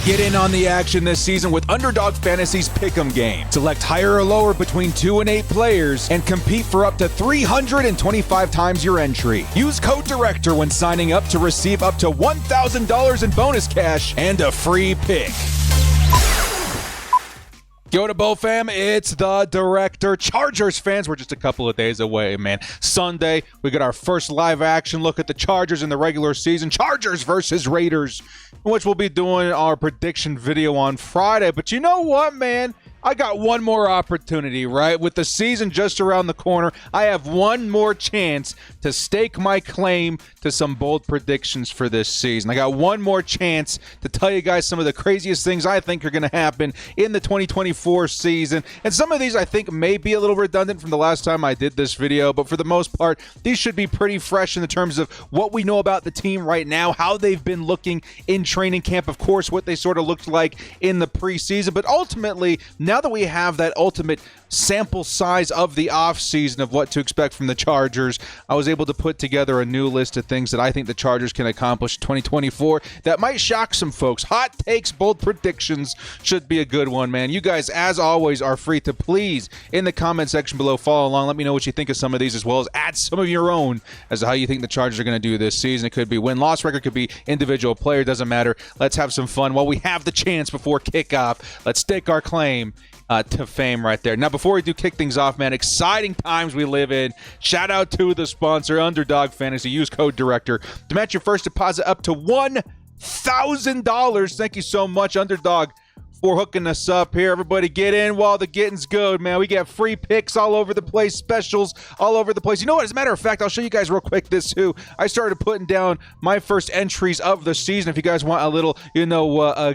Get in on the action this season with Underdog Fantasy's Pick'em game. Select higher or lower between 2 and 8 players and compete for up to 325 times your entry. Use code DIRECTOR when signing up to receive up to $1,000 in bonus cash and a free pick. Yo to Bo fam, it's the Director. Chargers fans, we're just a couple of days away, man. Sunday, we got our first live action look at the Chargers in the regular season. Chargers versus Raiders, which we'll be doing our prediction video on Friday. But you know what, man? I got one more opportunity, right? With the season just around the corner, I have one more chance to stake my claim to some bold predictions for this season. I got one more chance to tell you guys some of the craziest things I think are going to happen in the 2024 season. And some of these I think may be a little redundant from the last time I did this video, but for the most part, these should be pretty fresh in the terms of what we know about the team right now, how they've been looking in training camp, of course, what they sort of looked like in the preseason, but ultimately, now that we have that ultimate sample size of the offseason of what to expect from the Chargers, I was able to put together a new list of things that I think the Chargers can accomplish in 2024 that might shock some folks. Hot takes, bold predictions should be a good one, man. You guys, as always, are free to please, in the comment section below, follow along. Let me know what you think of some of these, as well as add some of your own as to how you think the Chargers are going to do this season. It could be win-loss record, could be individual player, doesn't matter. Let's have some fun while we have the chance before kickoff. Let's stake our claim to fame right there. Now, before we do kick things off, man, exciting times we live in. Shout out to the sponsor, Underdog Fantasy. Use code DIRECTOR to match your first deposit up to $1,000. Thank you so much, Underdog, for hooking us up here. Everybody get in while the getting's good, man. We got free picks all over the place, specials all over the place. You know what? As a matter of fact, I'll show you guys real quick this too. I started putting down my first entries of the season. If you guys want a little,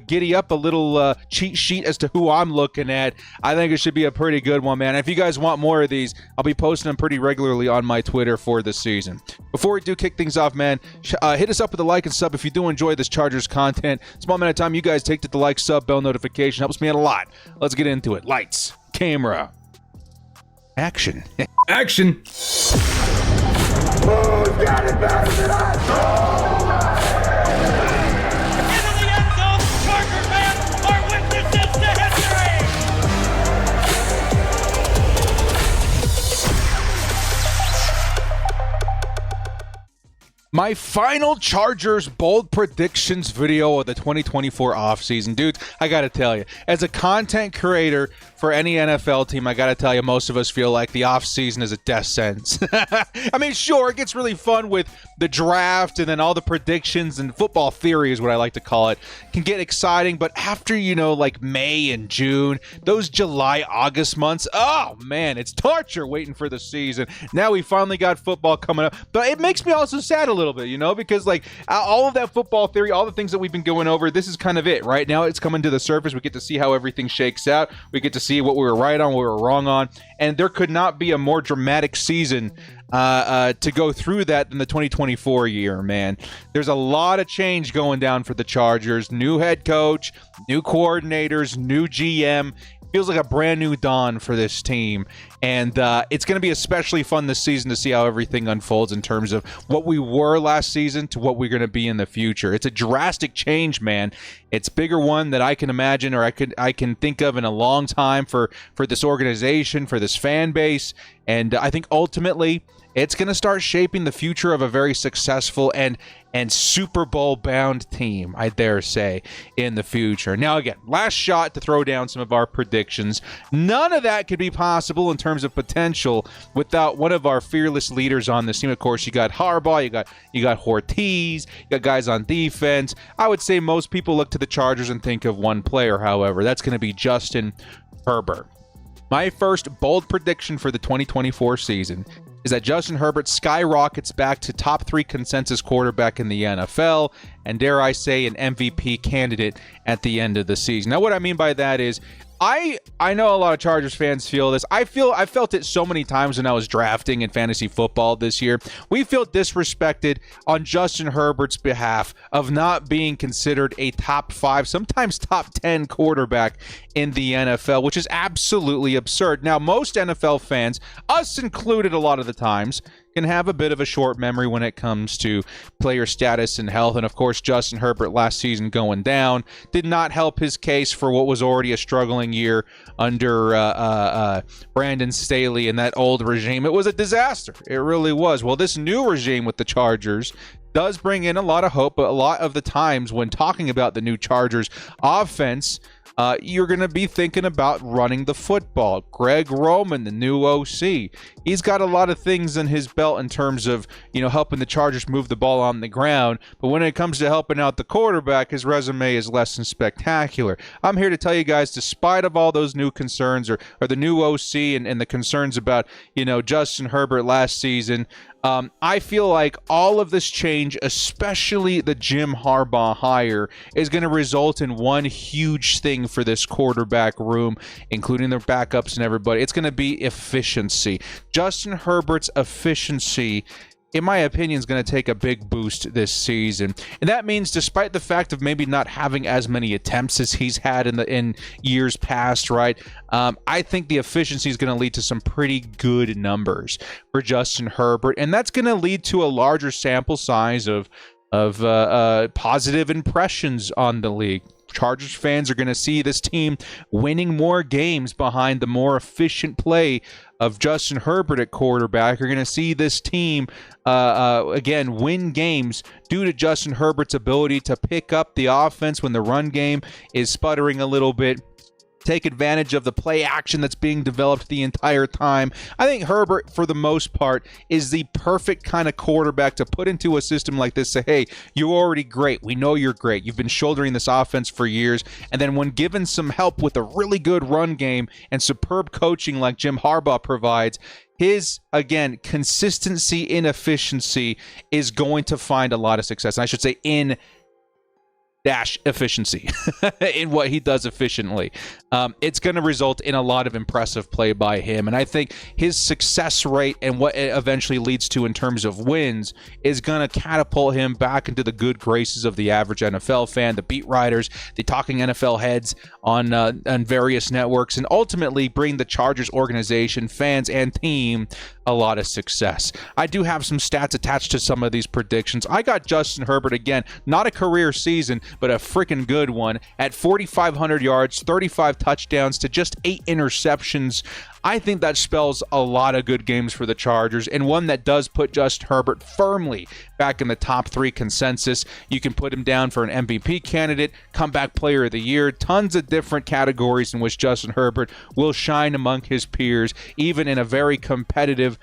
giddy up, a little cheat sheet as to who I'm looking at, I think it should be a pretty good one, man. If you guys want more of these, I'll be posting them pretty regularly on my Twitter for this season. Before we do kick things off, man, hit us up with a like and sub if you do enjoy this Chargers content. Small amount of time you guys take to the like, sub, bell notification. Helps me out a lot. Let's get into it. Lights, camera, action. Action. Who's got it better than us? Into the end zone, Charger fans are witnesses to history. My final Chargers bold predictions video of the 2024 offseason. Dudes, I got to tell you, as a content creator for any NFL team, I got to tell you, most of us feel like the offseason is a death sentence. I mean, sure, it gets really fun with the draft and then all the predictions, and football theory is what I like to call it, can get exciting. But after, like May and June, those July, August months, oh man, it's torture waiting for the season. Now we finally got football coming up. But it makes me also sad a little bit, because all of that football theory, all the things that we've been going over, this is kind of it. Right now it's coming to the surface. We get to see how everything shakes out. We get to see what we were right on, what we were wrong on. And there could not be a more dramatic season to go through that than the 2024 year, man. There's a lot of change going down for the Chargers. New head coach, new coordinators, new GM. Feels like a brand new dawn for this team, and it's going to be especially fun this season to see how everything unfolds in terms of what we were last season to what we're going to be in the future. It's a drastic change, man. It's bigger one that I can imagine, or I can think of in a long time for this organization, for this fan base, and I think ultimately it's going to start shaping the future of a very successful and Super Bowl bound team, I dare say, in the future. Now, again, last shot to throw down some of our predictions. None of that could be possible in terms of potential without one of our fearless leaders on this team. Of course, you got Harbaugh, you got Ortiz, you got guys on defense. I would say most people look to the Chargers and think of one player, however. That's going to be Justin Herbert. My first bold prediction for the 2024 season is that Justin Herbert skyrockets back to top 3 consensus quarterback in the NFL, and dare I say, an MVP candidate at the end of the season. Now, what I mean by that is, I know a lot of Chargers fans feel this. I felt it so many times when I was drafting in fantasy football this year. We feel disrespected on Justin Herbert's behalf of not being considered a top 5, sometimes top 10 quarterback in the NFL, which is absolutely absurd. Now, most NFL fans, us included a lot of the times, can have a bit of a short memory when it comes to player status and health. And of course, Justin Herbert last season going down did not help his case for what was already a struggling year under Brandon Staley and that old regime. It was a disaster. It really was. Well, this new regime with the Chargers does bring in a lot of hope, but a lot of the times when talking about the new Chargers offense, you're going to be thinking about running the football. Greg Roman, the new OC, he's got a lot of things in his belt in terms of, helping the Chargers move the ball on the ground. But when it comes to helping out the quarterback, his resume is less than spectacular. I'm here to tell you guys, despite of all those new concerns or the new OC and the concerns about, Justin Herbert last season, I feel like all of this change, especially the Jim Harbaugh hire, is going to result in one huge thing for this quarterback room, including their backups and everybody. It's going to be efficiency. Justin Herbert's efficiency, in my opinion, is going to take a big boost this season. And that means despite the fact of maybe not having as many attempts as he's had in years past, right? I think the efficiency is going to lead to some pretty good numbers for Justin Herbert. And that's going to lead to a larger sample size of positive impressions on the league. Chargers fans are going to see this team winning more games behind the more efficient play of Justin Herbert at quarterback. You're going to see this team, again, win games due to Justin Herbert's ability to pick up the offense when the run game is sputtering a little bit. Take advantage of the play action that's being developed the entire time. I think Herbert, for the most part, is the perfect kind of quarterback to put into a system like this. Say, hey, you're already great. We know you're great. You've been shouldering this offense for years. And then when given some help with a really good run game and superb coaching like Jim Harbaugh provides, his, again, consistency in efficiency is going to find a lot of success. And I should say in efficiency in what he does efficiently. It's going to result in a lot of impressive play by him. And I think his success rate and what it eventually leads to in terms of wins is going to catapult him back into the good graces of the average NFL fan, the beat writers, the talking NFL heads on various networks, and ultimately bring the Chargers organization, fans, and team a lot of success. I do have some stats attached to some of these predictions. I got Justin Herbert, again, not a career season, but a freaking good one, at 4,500 yards, 35 touchdowns to just 8 interceptions. I think that spells a lot of good games for the Chargers, and one that does put Justin Herbert firmly back in the top 3 consensus. You can put him down for an MVP candidate, comeback player of the year, tons of different categories in which Justin Herbert will shine among his peers, even in a very competitive,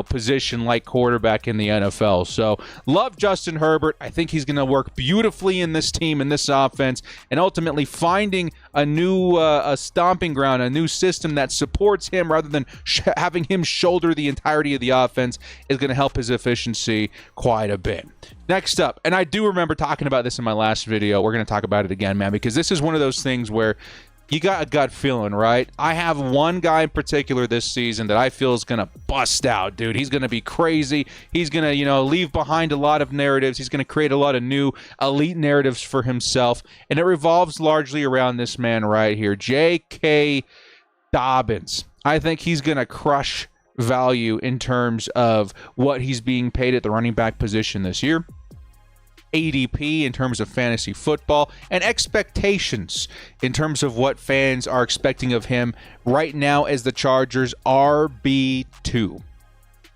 position like quarterback in the NFL. So, love Justin Herbert. I think he's going to work beautifully in this team, in this offense, and ultimately finding a new a stomping ground, a new system that supports him rather than having him shoulder the entirety of the offense is going to help his efficiency quite a bit. Next up, and I do remember talking about this in my last video. We're going to talk about it again, man, because this is one of those things where you got a gut feeling, right? I have one guy in particular this season that I feel is going to bust out, dude. He's going to be crazy. He's going to, leave behind a lot of narratives. He's going to create a lot of new elite narratives for himself. And it revolves largely around this man right here, J.K. Dobbins. I think he's going to crush value in terms of what he's being paid at the running back position this year, ADP in terms of fantasy football, and expectations in terms of what fans are expecting of him right now as the Chargers RB2.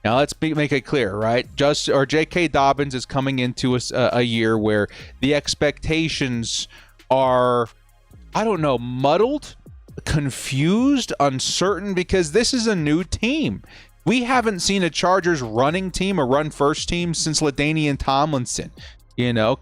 Now, let's make it clear, right? J.K. Dobbins is coming into a year where the expectations are, muddled, confused, uncertain, because this is a new team. We haven't seen a Chargers running team, a run-first team, since LaDainian Tomlinson,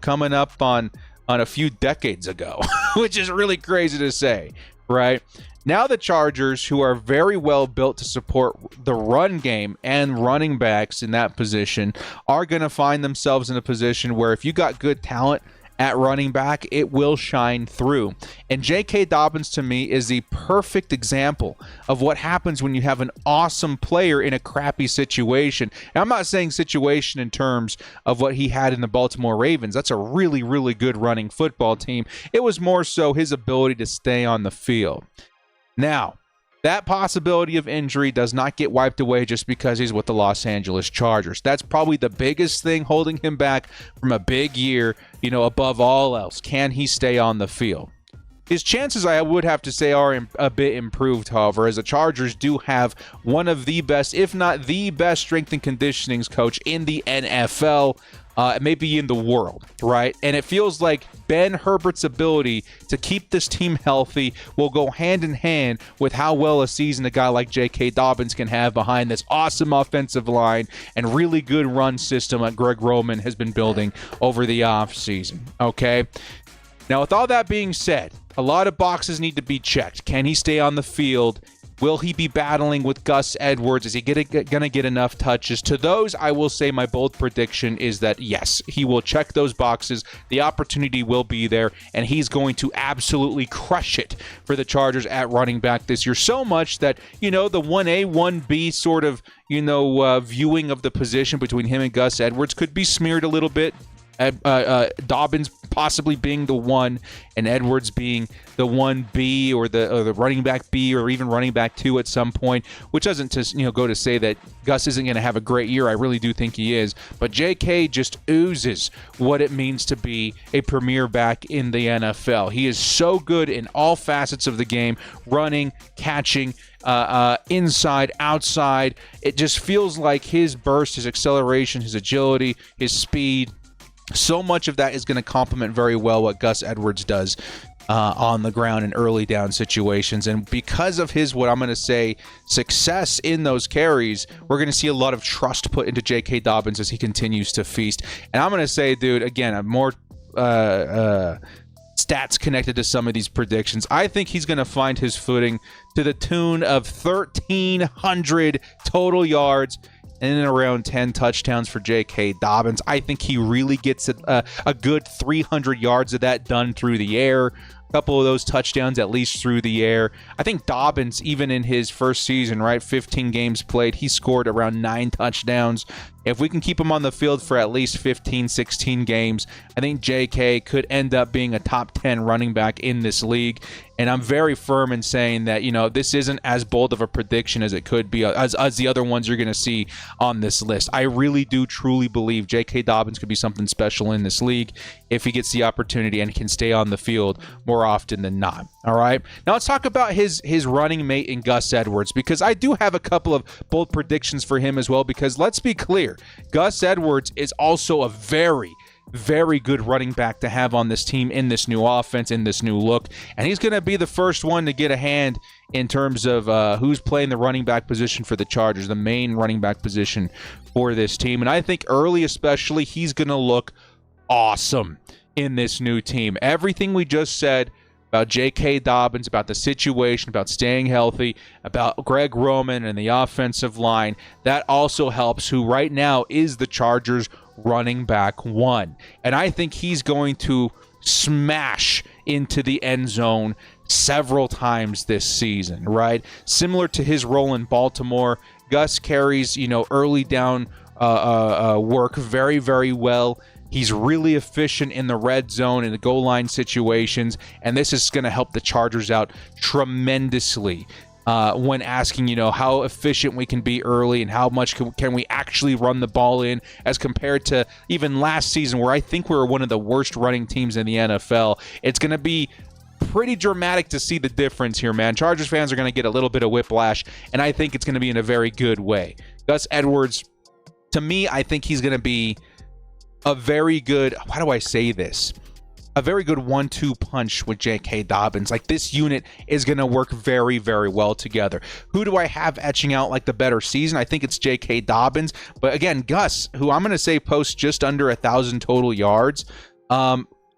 coming up on a few decades ago, which is really crazy to say, right? Now the Chargers, who are very well built to support the run game and running backs in that position, are going to find themselves in a position where if you got good talent at running back, it will shine through. And J.K. Dobbins, to me, is the perfect example of what happens when you have an awesome player in a crappy situation. And I'm not saying situation in terms of what he had in the Baltimore Ravens. That's a really, really good running football team. It was more so his ability to stay on the field. Now, that possibility of injury does not get wiped away just because he's with the Los Angeles Chargers. That's probably the biggest thing holding him back from a big year, above all else. Can he stay on the field? His chances, I would have to say, are a bit improved, however, as the Chargers do have one of the best, if not the best, strength and conditioning coach in the NFL, maybe in the world, right? And it feels like Ben Herbert's ability to keep this team healthy will go hand in hand with how well a season a guy like J.K. Dobbins can have behind this awesome offensive line and really good run system that Greg Roman has been building over the offseason, okay? Now, with all that being said, a lot of boxes need to be checked. Can he stay on the field? Will he be battling with Gus Edwards? Is he going to get enough touches? To those, I will say my bold prediction is that, yes, he will check those boxes. The opportunity will be there, and he's going to absolutely crush it for the Chargers at running back this year. So much that, the 1A, 1B sort of, viewing of the position between him and Gus Edwards could be smeared a little bit. Dobbins possibly being the 1 and Edwards being the 1B or the running back B or even running back 2 at some point, which doesn't just go to say that Gus isn't going to have a great year. I really do think he is, but JK just oozes what it means to be a premier back in the NFL. He is so good in all facets of the game, running, catching, inside, outside. It just feels like his burst, his acceleration, his agility, his speed, so much of that is going to complement very well what Gus Edwards does on the ground in early down situations. And because of his, what I'm going to say, success in those carries, we're going to see a lot of trust put into J.K. Dobbins as he continues to feast. And I'm going to say, dude, again, I'm more stats connected to some of these predictions. I think he's going to find his footing to the tune of 1,300 total yards and around 10 touchdowns for J.K. Dobbins. I think he really gets a good 300 yards of that done through the air. A couple of those touchdowns at least through the air. I think Dobbins, even in his first season, right, 15 games played, he scored around 9 touchdowns. If we can keep him on the field for at least 15, 16 games, I think JK could end up being a top 10 running back in this league. And I'm very firm in saying that, this isn't as bold of a prediction as it could be, as the other ones you're going to see on this list. I really do truly believe J.K. Dobbins could be something special in this league if he gets the opportunity and can stay on the field more often than not. All right. Now let's talk about his running mate in Gus Edwards, because I do have a couple of bold predictions for him as well, because let's be clear, Gus Edwards is also a very, very good running back to have on this team in this new offense, in this new look. And he's going to be the first one to get a hand in terms of who's playing the running back position for the Chargers, the main running back position for this team. And I think early especially, he's going to look awesome in this new team. Everything we just said about J.K. Dobbins, about the situation, about staying healthy, about Greg Roman and the offensive line, that also helps who right now is the Chargers running back 1. And I think he's going to smash into the end zone several times this season, right? Similar to his role in Baltimore, Gus carries, early down work very, very well. He's really efficient in the red zone, in the goal line situations, and this is going to help the Chargers out tremendously when asking, how efficient we can be early and how much can we actually run the ball in as compared to even last season where I think we were one of the worst running teams in the NFL. It's going to be pretty dramatic to see the difference here, man. Chargers fans are going to get a little bit of whiplash, and I think it's going to be in a very good way. Gus Edwards, to me, I think he's going to be a very good, how do I say this? A very good 1-2 punch with J.K. Dobbins. Like, this unit is going to work very, very well together. Who do I have etching out like the better season? I think it's J.K. Dobbins. But again, Gus, who I'm going to say posts just under 1,000 total yards,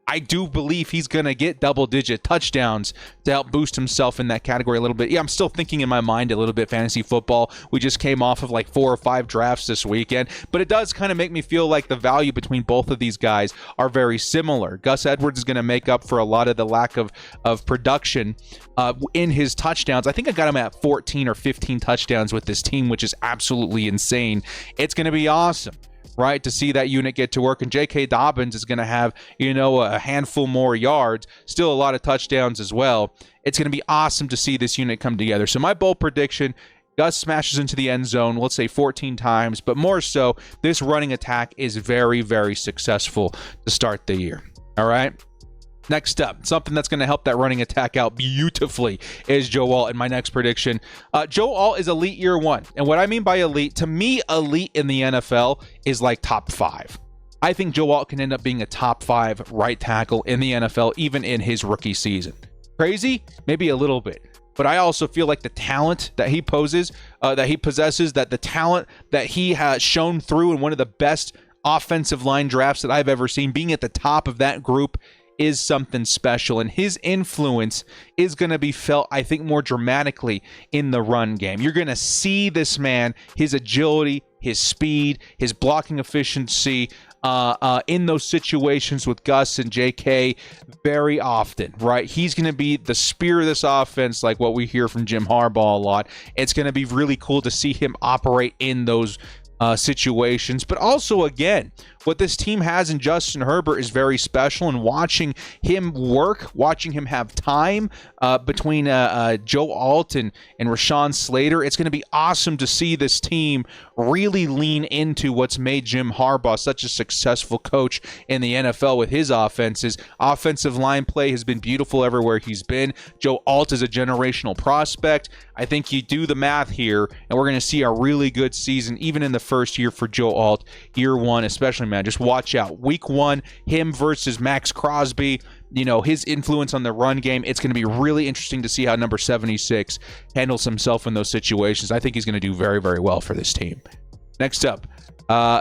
I do believe he's going to get double-digit touchdowns to help boost himself in that category a little bit. Yeah, I'm still thinking in my mind a little bit fantasy football. We just came off of like 4 or 5 drafts this weekend, but it does kind of make me feel like the value between both of these guys are very similar. Gus Edwards is going to make up for a lot of the lack of production in his touchdowns. I think I got him at 14 or 15 touchdowns with this team, which is absolutely insane. It's going to be awesome right, to see that unit get to work. And J.K. Dobbins is going to have, a handful more yards, still a lot of touchdowns as well. It's going to be awesome to see this unit come together. So my bold prediction, Gus smashes into the end zone, let's say 14 times, but more so, this running attack is very, very successful to start the year. All right? Next up, something that's going to help that running attack out beautifully is Joe Alt in my next prediction. Joe Alt is elite year one. And what I mean by elite, to me, elite in the NFL is like top 5. I think Joe Alt can end up being a top 5 right tackle in the NFL, even in his rookie season. Crazy? Maybe a little bit. But I also feel like the talent that he possesses, that the talent that he has shown through in one of the best offensive line drafts that I've ever seen, being at the top of that group is something special, and his influence is going to be felt, I think, more dramatically in the run game. You're going to see this man, his agility, his speed, his blocking efficiency in those situations with Gus and JK very often, right? He's going to be the spear of this offense, like what we hear from Jim Harbaugh a lot. It's going to be really cool to see him operate in those situations. But also, again, what this team has in Justin Herbert is very special, and watching him work, watching him have time between Joe Alt and Rashawn Slater, it's going to be awesome to see this team really lean into what's made Jim Harbaugh such a successful coach in the NFL with his offenses. Offensive line play has been beautiful everywhere he's been. Joe Alt is a generational prospect. I think you do the math here, and we're going to see a really good season, even in the first year for Joe Alt, year one especially, man. Just watch out. Week 1, him versus Max Crosby, his influence on the run game. It's going to be really interesting to see how number 76 handles himself in those situations. I think he's going to do very, very well for this team. Next up,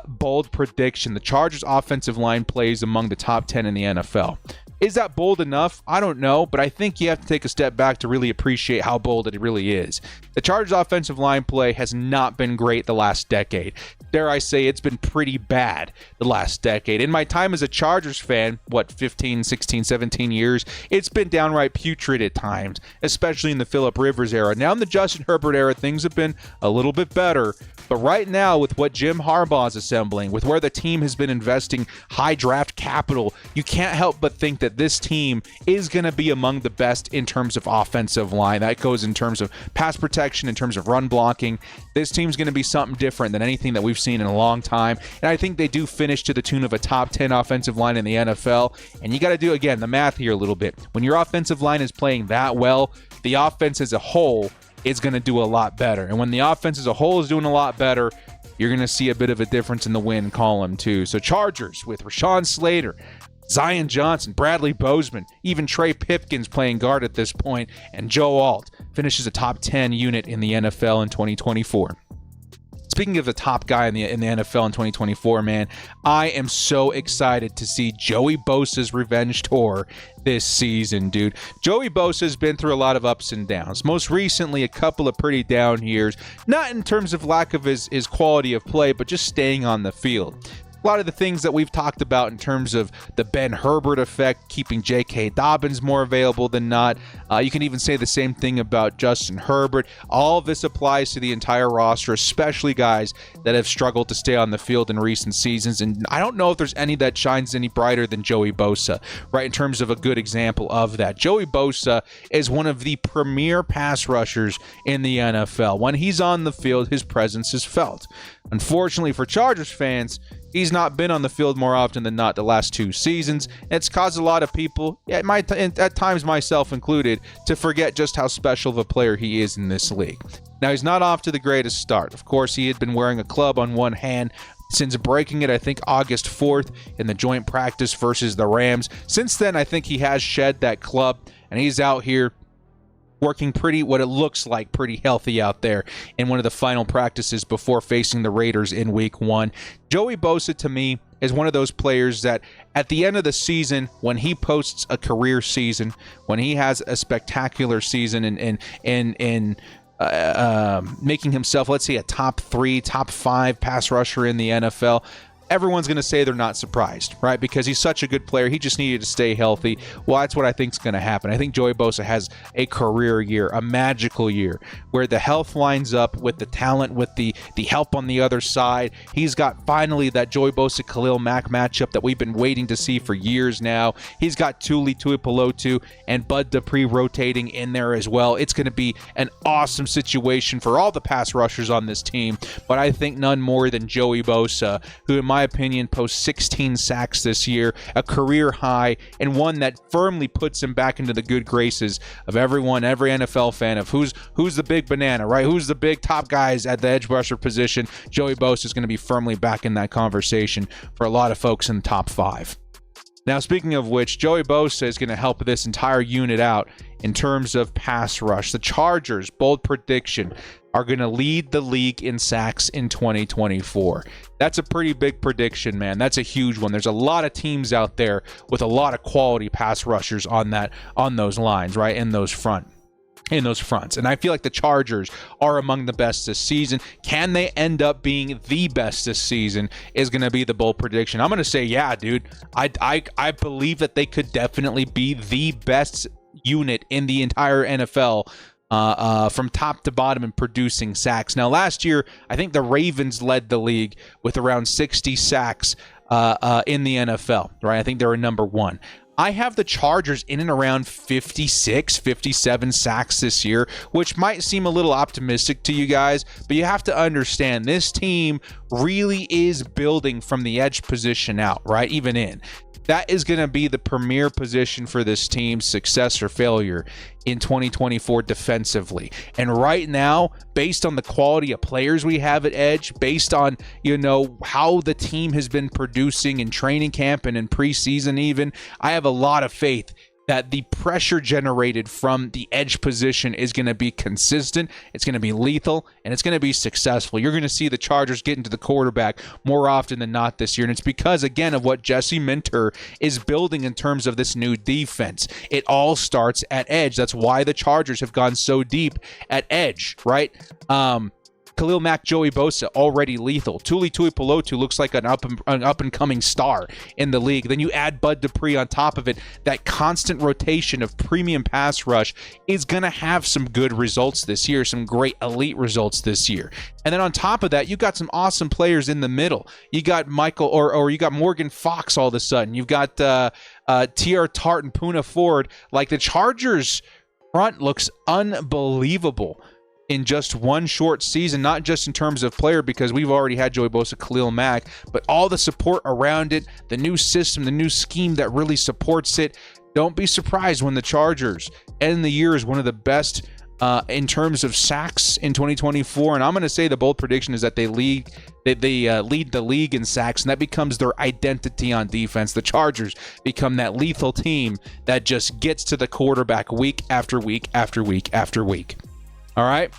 bold prediction. The Chargers offensive line plays among the top 10 in the NFL. Is that bold enough? I don't know, but I think you have to take a step back to really appreciate how bold it really is. The Chargers offensive line play has not been great the last decade. Dare I say it's been pretty bad the last decade. In my time as a Chargers fan, 15, 16, 17 years, it's been downright putrid at times, especially in the Phillip Rivers era. Now in the Justin Herbert era, things have been a little bit better. But right now, with what Jim Harbaugh is assembling, with where the team has been investing high draft capital, you can't help but think that this team is going to be among the best in terms of offensive line. That goes in terms of pass protection, in terms of run blocking. This team's going to be something different than anything that we've seen in a long time. And I think they do finish to the tune of a top 10 offensive line in the NFL. And you got to do, again, the math here a little bit. When your offensive line is playing that well, the offense as a whole is going to do a lot better. And when the offense as a whole is doing a lot better, you're going to see a bit of a difference in the win column too. So Chargers with Rashawn Slater, Zion Johnson, Bradley Bozeman, even Trey Pipkins playing guard at this point, and Joe Alt finishes a top 10 unit in the NFL in 2024. Speaking of the top guy in the NFL in 2024, man, I am so excited to see Joey Bosa's revenge tour this season, dude. Joey Bosa's been through a lot of ups and downs. Most recently, a couple of pretty down years, not in terms of lack of his quality of play, but just staying on the field. A lot of the things that we've talked about in terms of the Ben Herbert effect, keeping J.K. Dobbins more available than not. You can even say the same thing about Justin Herbert. All of this applies to the entire roster, especially guys that have struggled to stay on the field in recent seasons. And I don't know if there's any that shines any brighter than Joey Bosa, right, in terms of a good example of that. Joey Bosa is one of the premier pass rushers in the NFL. When he's on the field, his presence is felt. Unfortunately for Chargers fans, he's not been on the field more often than not the last 2 seasons. It's caused a lot of people, at times myself included, to forget just how special of a player he is in this league. Now, he's not off to the greatest start. Of course, he had been wearing a club on one hand since breaking it, I think, August 4th in the joint practice versus the Rams. Since then, I think he has shed that club, and he's out here working what it looks like pretty healthy out there in one of the final practices before facing the Raiders in week 1. Joey Bosa, to me, is one of those players that at the end of the season, when he posts a career season, when he has a spectacular season in making himself, let's say, a top 3, top 5 pass rusher in the NFL, everyone's going to say they're not surprised, right? Because he's such a good player. He just needed to stay healthy. Well, that's what I think is going to happen. I think Joey Bosa has a career year, a magical year, where the health lines up with the talent, with the help on the other side. He's got finally that Joey Bosa Khalil Mack matchup that we've been waiting to see for years now. He's got Tuli Tuipulotu and Bud Dupree rotating in there as well. It's going to be an awesome situation for all the pass rushers on this team, but I think none more than Joey Bosa, who in my opinion posts 16 sacks this year, a career high, and one that firmly puts him back into the good graces of everyone, every NFL fan, of who's the big banana, right? Who's the big top guys at the edge rusher position. Joey Bosa is going to be firmly back in that conversation for a lot of folks in the top 5. Now, speaking of which, Joey Bosa is going to help this entire unit out in terms of pass rush. The Chargers, bold prediction, are going to lead the league in sacks in 2024. That's a pretty big prediction, man. That's a huge one. There's a lot of teams out there with a lot of quality pass rushers on those lines, right? In those fronts. And I feel like the Chargers are among the best this season. Can they end up being the best this season is going to be the bold prediction. I'm going to say, yeah, dude. I believe that they could definitely be the best unit in the entire NFL from top to bottom in producing sacks. Now, last year, I think the Ravens led the league with around 60 sacks in the NFL, right? I think they were number 1. I have the Chargers in and around 56, 57 sacks this year, which might seem a little optimistic to you guys, but you have to understand this team really is building from the edge position out, right? Even in. That is going to be the premier position for this team's success or failure in 2024 defensively. And right now, based on the quality of players we have at edge, based on, how the team has been producing in training camp and in preseason even, I have a lot of faith that the pressure generated from the edge position is going to be consistent, it's going to be lethal, and it's going to be successful. You're going to see the Chargers get into the quarterback more often than not this year, and it's because, again, of what Jesse Minter is building in terms of this new defense. It all starts at edge. That's why the Chargers have gone so deep at edge, right? Khalil Mack, Joey Bosa, already lethal. Tuli Tuipulotu looks like an up-and-coming star in the league. Then you add Bud Dupree on top of it. That constant rotation of premium pass rush is going to have some good results this year, some great elite results this year. And then on top of that, you got some awesome players in the middle. You got Michael, or you got Morgan Fox all of a sudden. You've got T.R. Tart and Poona Ford. Like, the Chargers front looks unbelievable in just one short season, not just in terms of player, because we've already had Joey Bosa, Khalil Mack, but all the support around it, the new system, the new scheme that really supports it. Don't be surprised when the Chargers end the year as one of the best in terms of sacks in 2024. And I'm going to say the bold prediction is that they lead the league in sacks, and that becomes their identity on defense. The Chargers become that lethal team that just gets to the quarterback week after week after week after week. All right,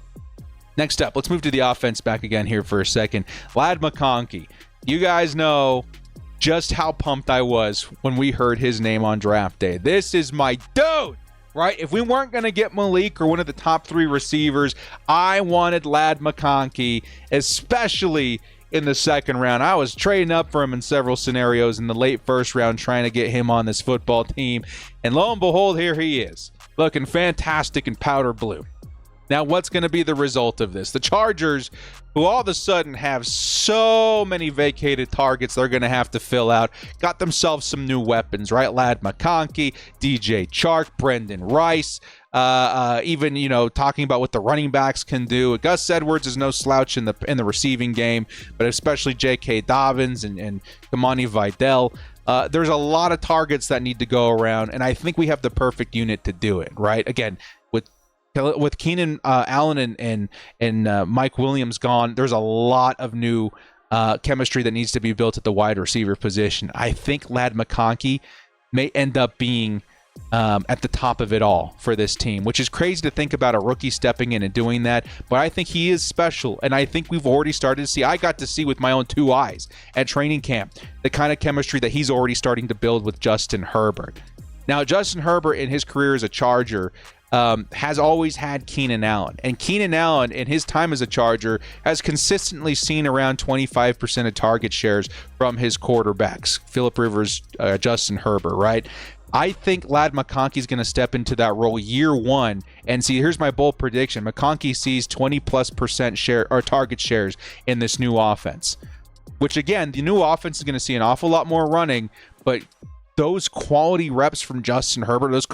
next up, let's move to the offense back again here for a second. Ladd McConkey. You guys know just how pumped I was when we heard his name on draft day. This is my dude, right? If we weren't going to get Malik or one of the top 3 receivers, I wanted Ladd McConkey, especially in the second round. I was trading up for him in several scenarios in the late first round, trying to get him on this football team. And lo and behold, here he is, looking fantastic in powder blue. Now, what's going to be the result of this? The Chargers, who all of a sudden have so many vacated targets they're going to have to fill out, got themselves some new weapons, right? Ladd McConkey, DJ Chark, Brendan Rice, even, talking about what the running backs can do. Gus Edwards is no slouch in the receiving game, but especially J.K. Dobbins and Kamani Vidal. There's a lot of targets that need to go around, and I think we have the perfect unit to do it, right? Again, with Keenan Allen and Mike Williams gone, there's a lot of new chemistry that needs to be built at the wide receiver position. I think Ladd McConkey may end up being at the top of it all for this team, which is crazy to think about a rookie stepping in and doing that. But I think he is special, and I think we've already started to see. I got to see with my own 2 eyes at training camp the kind of chemistry that he's already starting to build with Justin Herbert. Now, Justin Herbert in his career as a Charger has always had Keenan Allen. And Keenan Allen, in his time as a Charger, has consistently seen around 25% of target shares from his quarterbacks. Phillip Rivers, Justin Herbert, right? I think Ladd McConkey is going to step into that role year one. And see, here's my bold prediction. McConkey sees 20+% share or target shares in this new offense. Which, again, the new offense is going to see an awful lot more running, but those quality reps from Justin Herbert, those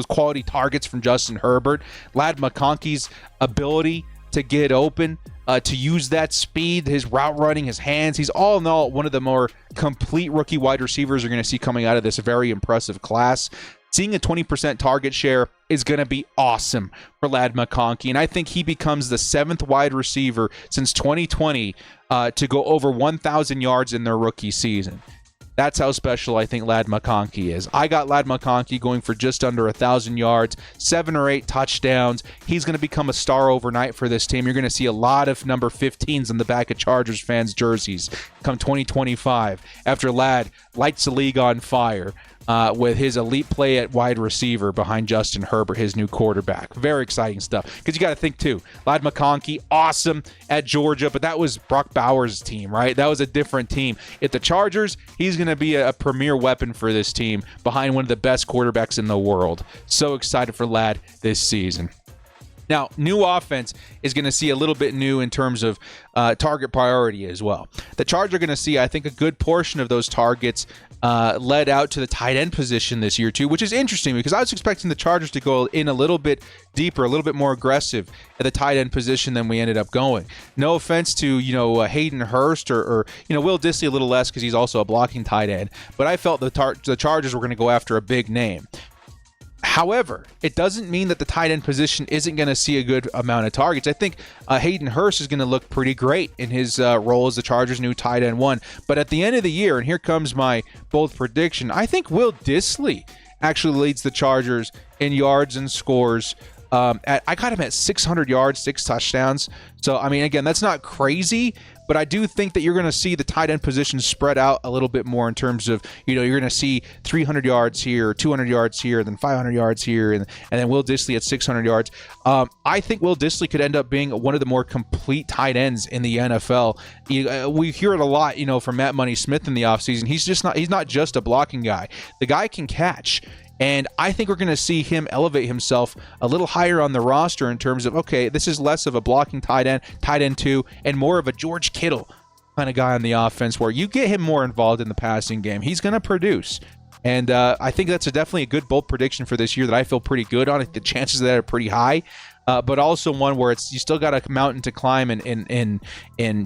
quality targets from Justin Herbert, Ladd McConkey's ability to get open, to use that speed, his route running, his hands. He's all in all one of the more complete rookie wide receivers you're going to see coming out of this very impressive class. Seeing a 20% target share is going to be awesome for Ladd McConkey, and I think he becomes the 7th wide receiver since 2020 to go over 1,000 yards in their rookie season. That's how special I think Ladd McConkey is. I got Ladd McConkey going for just under 1,000 yards, 7 or 8 touchdowns. He's going to become a star overnight for this team. You're going to see a lot of number 15s on the back of Chargers fans' jerseys come 2025 after Ladd lights the league on fire with his elite play at wide receiver behind Justin Herbert, his new quarterback. Very exciting stuff. Because you got to think, too, Ladd McConkey, awesome at Georgia, but that was Brock Bowers' team, right? That was a different team. At the Chargers, he's going to be a premier weapon for this team behind one of the best quarterbacks in the world. So excited for Ladd this season. Now, new offense is going to see a little bit new in terms of target priority as well. The Chargers are going to see, I think, a good portion of those targets led out to the tight end position this year, too, which is interesting because I was expecting the Chargers to go in a little bit deeper, a little bit more aggressive at the tight end position than we ended up going. No offense to, Hayden Hurst or Will Dissly a little less because he's also a blocking tight end, but I felt the Chargers were going to go after a big name. However, it doesn't mean that the tight end position isn't going to see a good amount of targets. I think Hayden Hurst is going to look pretty great in his role as the Chargers' new tight end one. But at the end of the year, and here comes my bold prediction, I think Will Dissly actually leads the Chargers in yards and scores. I got him at 600 yards, 6 touchdowns. So, I mean, again, that's not crazy, but I do think that you're going to see the tight end position spread out a little bit more in terms of, you're going to see 300 yards here, 200 yards here, then 500 yards here, and then Will Dissly at 600 yards. I think Will Dissly could end up being one of the more complete tight ends in the NFL. We hear it a lot, from Matt Money Smith in the offseason. He's not just a blocking guy. The guy can catch. And I think we're going to see him elevate himself a little higher on the roster in terms of, okay, this is less of a blocking tight end 2, and more of a George Kittle kind of guy on the offense where you get him more involved in the passing game. He's going to produce. And I think that's definitely a good bold prediction for this year that I feel pretty good on. The chances of that are pretty high. But also one where you still got a mountain to climb in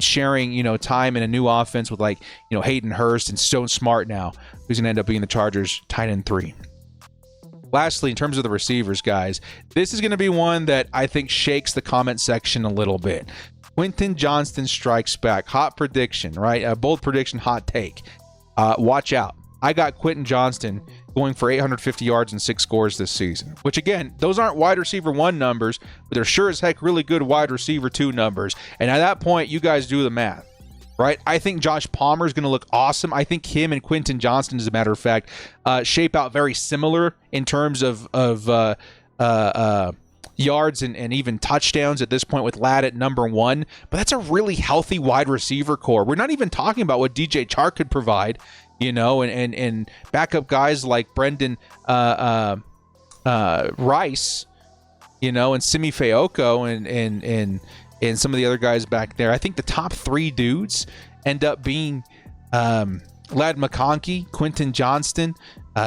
sharing, time in a new offense with Hayden Hurst and Stone Smart now, who's going to end up being the Chargers' tight end 3. Lastly, in terms of the receivers, guys, this is going to be one that I think shakes the comment section a little bit. Quentin Johnston strikes back. Hot prediction, right? A bold prediction, hot take. Watch out. I got Quentin Johnston going for 850 yards and 6 scores this season, which, again, those aren't wide receiver 1 numbers, but they're sure as heck really good wide receiver 2 numbers. And at that point, you guys do the math. Right, I think Josh Palmer is going to look awesome. I think him and Quentin Johnston, as a matter of fact, shape out very similar in terms of yards and even touchdowns at this point with Ladd at number 1. But that's a really healthy wide receiver core. We're not even talking about what DJ Chark could provide, and backup guys like Brendan Rice, and Simi Fehoko and some of the other guys back there. I think the top 3 dudes end up being Ladd McConkey, Quentin Johnston,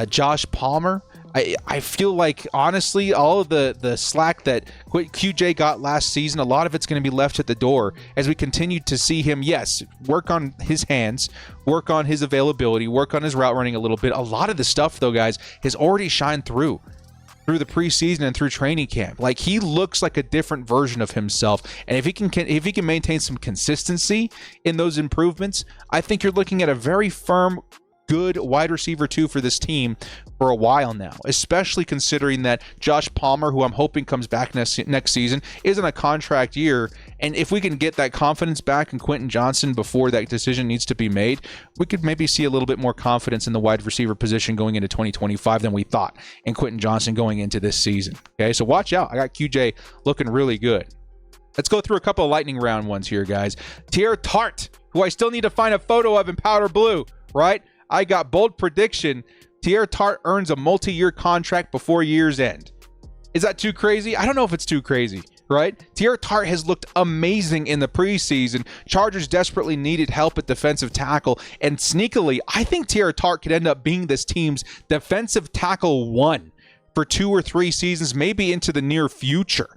Josh Palmer. I feel like, honestly, all of the slack that QJ got last season, a lot of it's going to be left at the door as we continue to see him, yes, work on his hands, work on his availability, work on his route running a little bit. A lot of the stuff, though, guys, has already shined through the preseason and through training camp. He looks like a different version of himself, and if he can maintain some consistency in those improvements, I think you're looking at a very firm good wide receiver 2 for this team for a while now, especially considering that Josh Palmer, who I'm hoping comes back next season, is in a contract year. And if we can get that confidence back in Quentin Johnson before that decision needs to be made, we could maybe see a little bit more confidence in the wide receiver position going into 2025 than we thought in Quentin Johnson going into this season. Okay, so watch out. I got QJ looking really good. Let's go through a couple of lightning round ones here, guys. Teair Tart, who I still need to find a photo of in powder blue, right? I got bold prediction. Teair Tart earns a multi-year contract before year's end. Is that too crazy? I don't know if it's too crazy, right? Teair Tart has looked amazing in the preseason. Chargers desperately needed help at defensive tackle. And sneakily, I think Teair Tart could end up being this team's defensive tackle 1 for 2 or 3 seasons, maybe into the near future,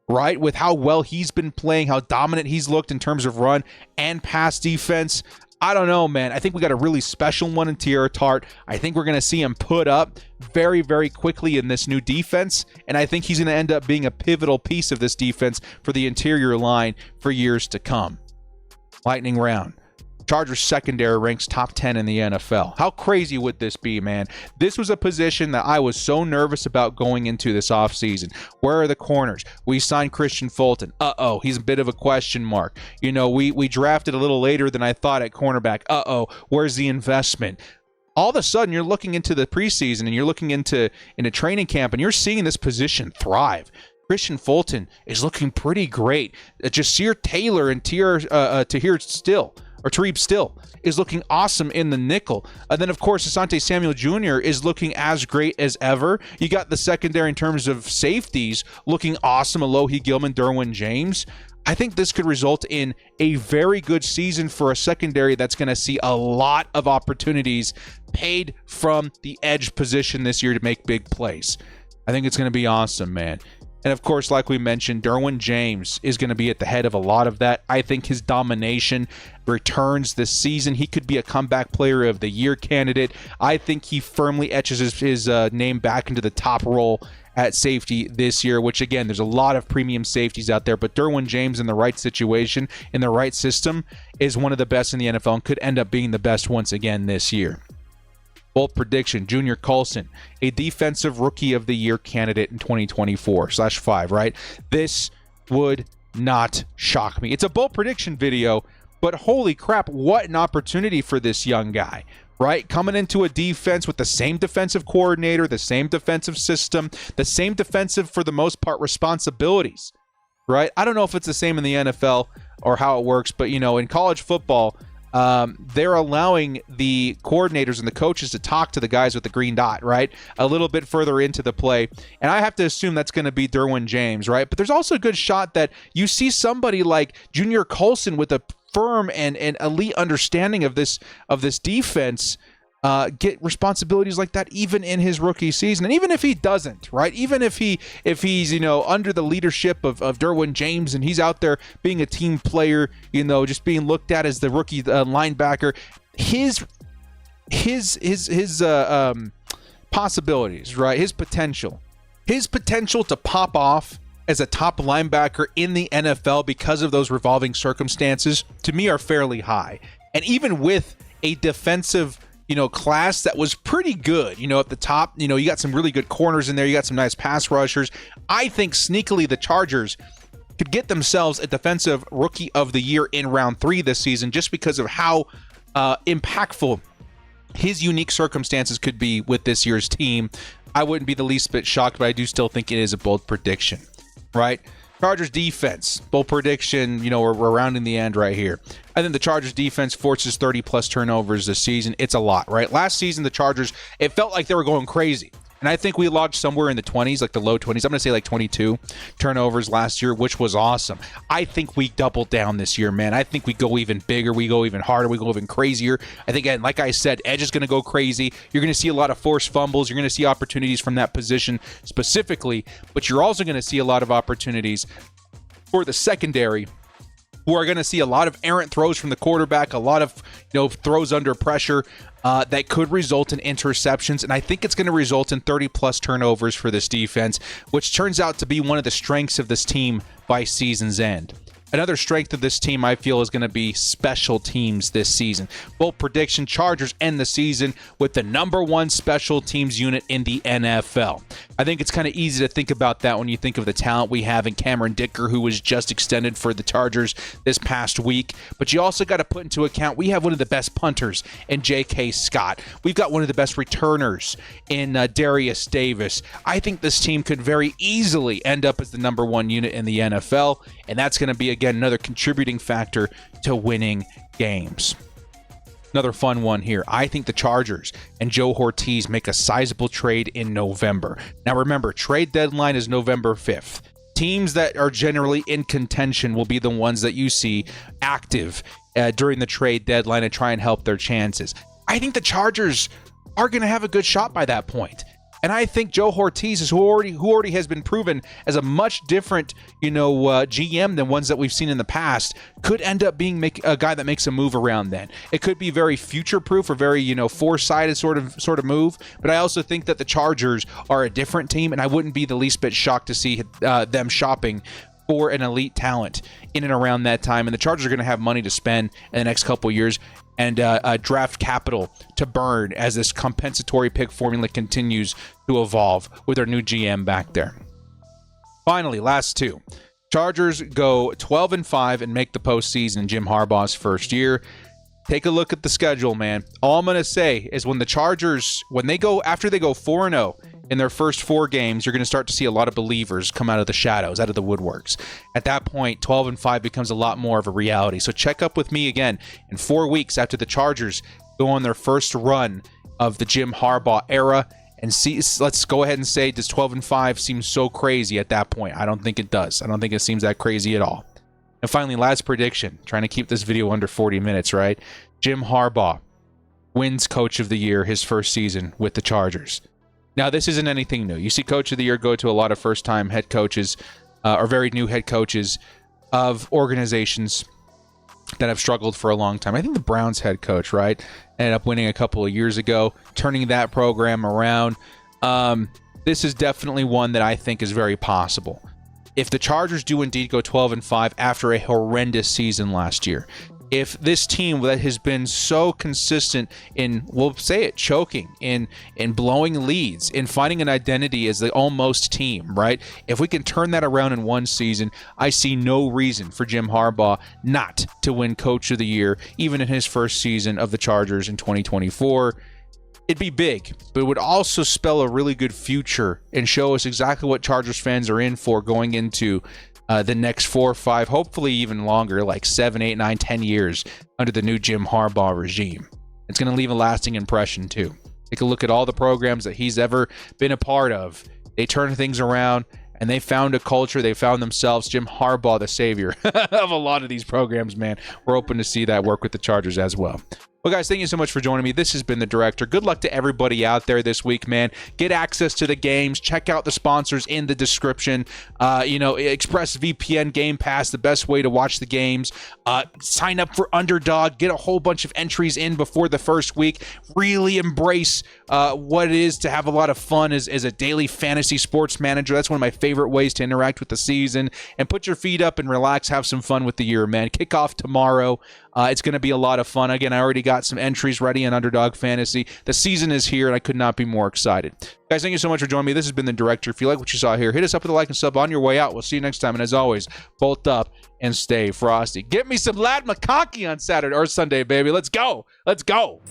right? With how well he's been playing, how dominant he's looked in terms of run and pass defense. I don't know, man. I think we got a really special one in Teair Tart. I think we're going to see him put up very, very quickly in this new defense, and I think he's going to end up being a pivotal piece of this defense for the interior line for years to come. Lightning round. Chargers secondary ranks top 10 in the NFL. How crazy would this be, man? This was a position that I was so nervous about going into this offseason. Where are the corners? We signed Christian Fulton. He's a bit of a question mark. You know, we drafted a little later than I thought at cornerback. Where's the investment? All of a sudden, you're looking into the preseason and you're looking into training camp and you're seeing this position thrive. Christian Fulton is looking pretty great. Jasir Taylor and Tareeb Still is looking awesome in the nickel. And then, of course, Asante Samuel Jr. is looking as great as ever. You got the secondary in terms of safeties looking awesome. Alohi Gilman, Derwin James. I think this could result in a very good season for a secondary that's going to see a lot of opportunities paid from the edge position this year to make big plays. I think it's going to be awesome, man. And of course, like we mentioned, Derwin James is going to be at the head of a lot of that. I think his domination returns this season. He could be a comeback player of the year candidate. I think he firmly etches his name back into the top role at safety this year, which again, there's a lot of premium safeties out there, but Derwin James in the right situation, in the right system, is one of the best in the NFL and could end up being the best once again this year. Bold prediction, Junior Colson, a defensive rookie of the year candidate in 2024/5, right? This would not shock me. It's a bold prediction video, but holy crap, what an opportunity for this young guy, right? Coming into a defense with the same defensive coordinator, the same defensive system, the same defensive, for the most part, responsibilities, right? I don't know if it's the same in the NFL or how it works, but, you know, in college football, they're allowing the coordinators and the coaches to talk to the guys with the green dot, right? A little bit further into the play. And I have to assume that's going to be Derwin James, right? But there's also a good shot that you see somebody like Junior Colson with a firm and elite understanding of this defense get responsibilities like that even in his rookie season. And even if he doesn't, right? Even if he's, you know, under the leadership of Derwin James and he's out there being a team player, you know, just being looked at as the rookie linebacker, his possibilities, right? His potential to pop off as a top linebacker in the NFL because of those revolving circumstances, to me, are fairly high. And even with a defensive, you know, class that was pretty good, you know, at the top, you know, you got some really good corners in there. You got some nice pass rushers. I think sneakily the Chargers could get themselves a defensive rookie of the year in round 3 this season, just because of how impactful his unique circumstances could be with this year's team. I wouldn't be the least bit shocked, but I do still think it is a bold prediction, right? Chargers defense, bold prediction, you know, we're rounding the end right here. I think the Chargers defense forces 30-plus turnovers this season. It's a lot, right? Last season, the Chargers, it felt like they were going crazy. And I think we logged somewhere in the 20s, like the low 20s. I'm going to say like 22 turnovers last year, which was awesome. I think we double down this year, man. I think we go even bigger. We go even harder. We go even crazier. I think, again, like I said, edge is going to go crazy. You're going to see a lot of forced fumbles. You're going to see opportunities from that position specifically. But you're also going to see a lot of opportunities for the secondary, who are going to see a lot of errant throws from the quarterback, a lot of, you know, throws under pressure that could result in interceptions. And I think it's going to result in 30-plus turnovers for this defense, which turns out to be one of the strengths of this team by season's end. Another strength of this team, I feel, is going to be special teams this season. Bold prediction, Chargers end the season with the #1 special teams unit in the NFL. I think it's kind of easy to think about that when you think of the talent we have in Cameron Dicker, who was just extended for the Chargers this past week. But you also got to put into account we have one of the best punters in J.K. Scott. We've got one of the best returners in Darius Davis. I think this team could very easily end up as the #1 unit in the NFL, and that's going to be, again, another contributing factor to winning games. Another fun one here. I think the Chargers and Joe Ortiz make a sizable trade in November. Now remember, trade deadline is November 5th. Teams that are generally in contention will be the ones that you see active during the trade deadline and try and help their chances. I think the Chargers are going to have a good shot by that point. And I think Joe Ortiz, who already has been proven as a much different, GM than ones that we've seen in the past, could end up being a guy that makes a move around then. It could be very future-proof or very, foresighted sort of move. But I also think that the Chargers are a different team, and I wouldn't be the least bit shocked to see them shopping for an elite talent in and around that time. And the Chargers are going to have money to spend in the next couple of years and draft capital to burn as this compensatory pick formula continues to evolve with our new GM back there. Finally, last two. Chargers go 12-5 and make the postseason in Jim Harbaugh's first year. Take a look at the schedule, man. All I'm going to say is when the Chargers, after they go 4-0 in their first 4 games, you're going to start to see a lot of believers come out of the shadows, out of the woodworks. At that point, 12-5 becomes a lot more of a reality. So check up with me again in 4 weeks after the Chargers go on their first run of the Jim Harbaugh era and see. Let's go ahead and say, does 12-5 seem so crazy at that point? I don't think it does. I don't think it seems that crazy at all. And finally, last prediction, trying to keep this video under 40 minutes, right? Jim Harbaugh wins Coach of the Year his first season with the Chargers. Now, this isn't anything new. You see Coach of the Year go to a lot of first-time head coaches or very new head coaches of organizations that have struggled for a long time. I think the Browns head coach, right, ended up winning a couple of years ago, turning that program around. This is definitely one that I think is very possible. If the Chargers do indeed go 12-5 after a horrendous season last year, if this team that has been so consistent in, we'll say it, choking, in blowing leads, in finding an identity as the almost team, right? If we can turn that around in one season, I see no reason for Jim Harbaugh not to win Coach of the Year, even in his first season of the Chargers in 2024. It'd be big, but it would also spell a really good future and show us exactly what Chargers fans are in for going into the next 4 or 5, hopefully even longer, like 7, 8, 9, 10 years under the new Jim Harbaugh regime. It's going to leave a lasting impression, too. Take a look at all the programs that he's ever been a part of. They turned things around, and they found a culture. They found themselves. Jim Harbaugh, the savior of a lot of these programs, man. We're hoping to see that work with the Chargers as well. Well, guys, thank you so much for joining me. This has been The Director. Good luck to everybody out there this week, man. Get access to the games. Check out the sponsors in the description. ExpressVPN Game Pass, the best way to watch the games. Sign up for Underdog. Get a whole bunch of entries in before the first week. Really embrace what it is to have a lot of fun as a daily fantasy sports manager. That's one of my favorite ways to interact with the season. And put your feet up and relax. Have some fun with the year, man. Kick off tomorrow. It's going to be a lot of fun. Again, I already got some entries ready in Underdog Fantasy. The season is here, and I could not be more excited. Guys, thank you so much for joining me. This has been The Director. If you like what you saw here, hit us up with a like and sub on your way out. We'll see you next time. And as always, bolt up and stay frosty. Get me some Lad McConkey on Saturday or Sunday, baby. Let's go. Let's go.